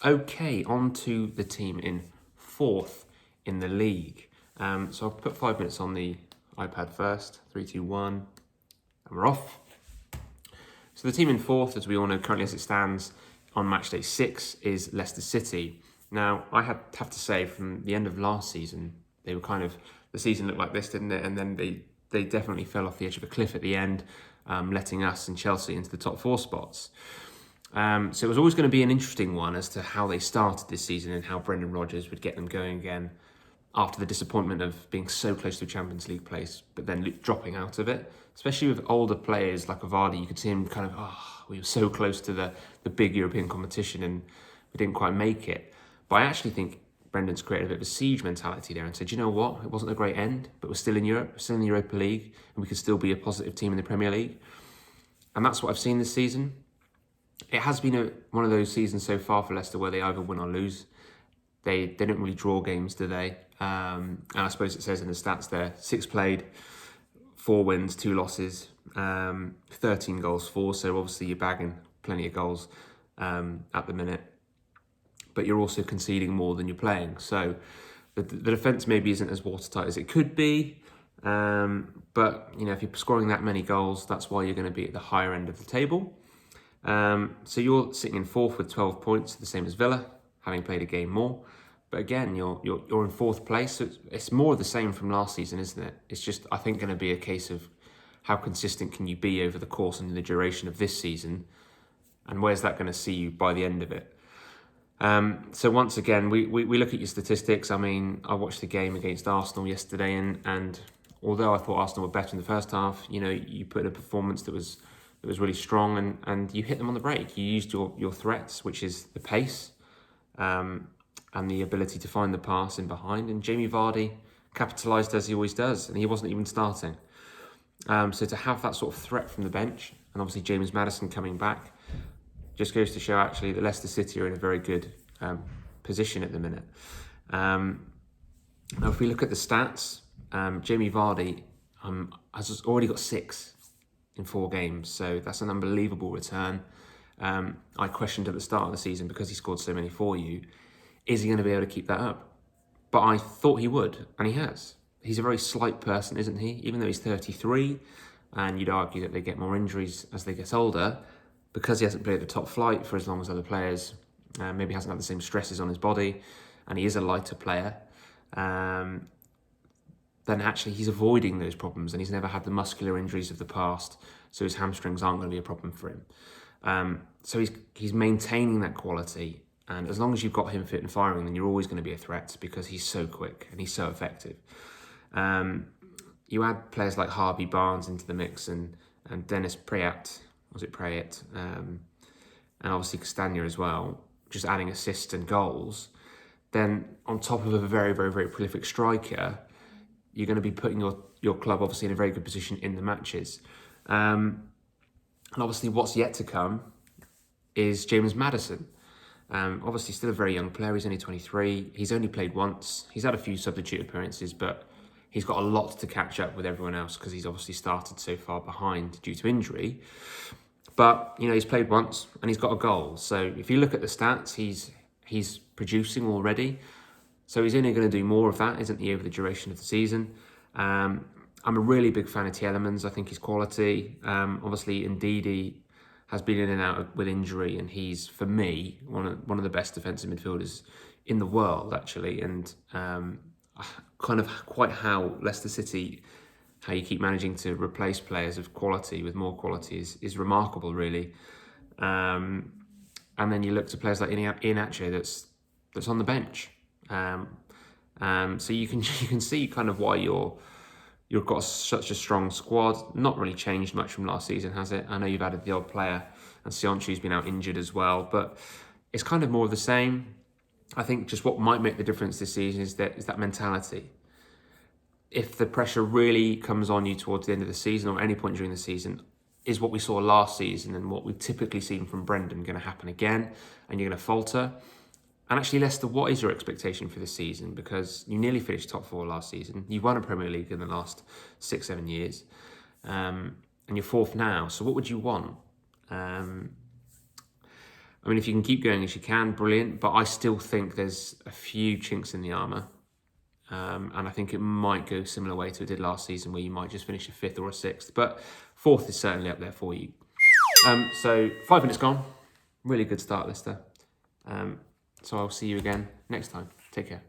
Okay, on to the team in fourth in the league. So I'll put 5 minutes on the iPad first. 3, 2, 1, and we're off. So the team in fourth, as we all know, currently as it stands on match day 6, is Leicester City. Now, I have to say, from the end of last season, they were the season looked like this, didn't it? And then they definitely fell off the edge of a cliff at the end, letting us and Chelsea into the top 4 spots. So it was always going to be an interesting one as to how they started this season and how Brendan Rodgers would get them going again after the disappointment of being so close to a Champions League place, but then dropping out of it. Especially with older players like Vardy, you could see him we were so close to the big European competition and we didn't quite make it. But I actually think Brendan's created a bit of a siege mentality there and said, you know what, it wasn't a great end, but we're still in Europe, we're still in the Europa League, and we could still be a positive team in the Premier League. And that's what I've seen this season. It has been one of those seasons so far for Leicester where they either win or lose. They don't really draw games, do they? And I suppose it says in the stats there, 6 played, 4 wins, 2 losses, 13 goals for. So obviously you're bagging plenty of goals at the minute. But you're also conceding more than you're playing. So the defence maybe isn't as watertight as it could be. But if you're scoring that many goals, that's why you're going to be at the higher end of the table. So you're sitting in fourth with 12 points, the same as Villa, having played a game more. But again, you're in fourth place. So it's more of the same from last season, isn't it? It's just, I think, going to be a case of how consistent can you be over the course and the duration of this season, and where's that going to see you by the end of it? So once again, we look at your statistics. I mean, I watched the game against Arsenal yesterday, and although I thought Arsenal were better in the first half, you put in a performance that was really strong, and you hit them on the break. You used your threats, which is the pace, and the ability to find the pass in behind. And Jamie Vardy capitalised as he always does, and he wasn't even starting. So to have that sort of threat from the bench, and obviously James Maddison coming back, just goes to show actually that Leicester City are in a very good position at the minute. Now, if we look at the stats, Jamie Vardy has already got 6 in 4 games, so that's an unbelievable return. I questioned at the start of the season, because he scored so many for you, is he going to be able to keep that up? But I thought he would, and he has. He's a very slight person, isn't he? Even though he's 33, and you'd argue that they get more injuries as they get older, because he hasn't played at the top flight for as long as other players, maybe hasn't had the same stresses on his body, and he is a lighter player, then actually he's avoiding those problems, and he's never had the muscular injuries of the past, so his hamstrings aren't going to be a problem for him. So he's maintaining that quality, and as long as you've got him fit and firing, then you're always going to be a threat, because he's so quick and he's so effective. You add players like Harvey Barnes into the mix, and Dennis Prayat, and obviously Castagna as well, just adding assists and goals, then on top of a very, very, very prolific striker, you're going to be putting your club obviously in a very good position in the matches. And obviously what's yet to come is James Maddison. Obviously still a very young player, he's only 23, he's only played once, he's had a few substitute appearances, but he's got a lot to catch up with everyone else, because he's obviously started so far behind due to injury. But, he's played once and he's got a goal. So if you look at the stats, he's producing already. So he's only going to do more of that, isn't he, over the duration of the season. I'm a really big fan of Tielemans. I think his quality. Obviously, Ndidi has been in and out with injury, and he's, for me, one of the best defensive midfielders in the world, actually. And kind of quite how Leicester City, how you keep managing to replace players of quality with more quality is remarkable, really. And then you look to players like Iheanacho that's on the bench. So you can see kind of why you've got such a strong squad. Not really changed much from last season, has it? I know you've added the odd player, and Sionchu's been out injured as well, but it's kind of more of the same. I think just what might make the difference this season is that mentality. If the pressure really comes on you towards the end of the season or any point during the season, is what we saw last season and what we've typically seen from Brendan going to happen again, and you're going to falter? And actually, Leicester, what is your expectation for this season? Because you nearly finished top 4 last season. You've won a Premier League in the last 6-7 years. And you're 4th now. So what would you want? I mean, if you can keep going as you can, brilliant. But I still think there's a few chinks in the armour. And I think it might go a similar way to it did last season, where you might just finish a 5th or a 6th. But 4th is certainly up there for you. So 5 minutes gone. Really good start, Leicester. So I'll see you again next time. Take care.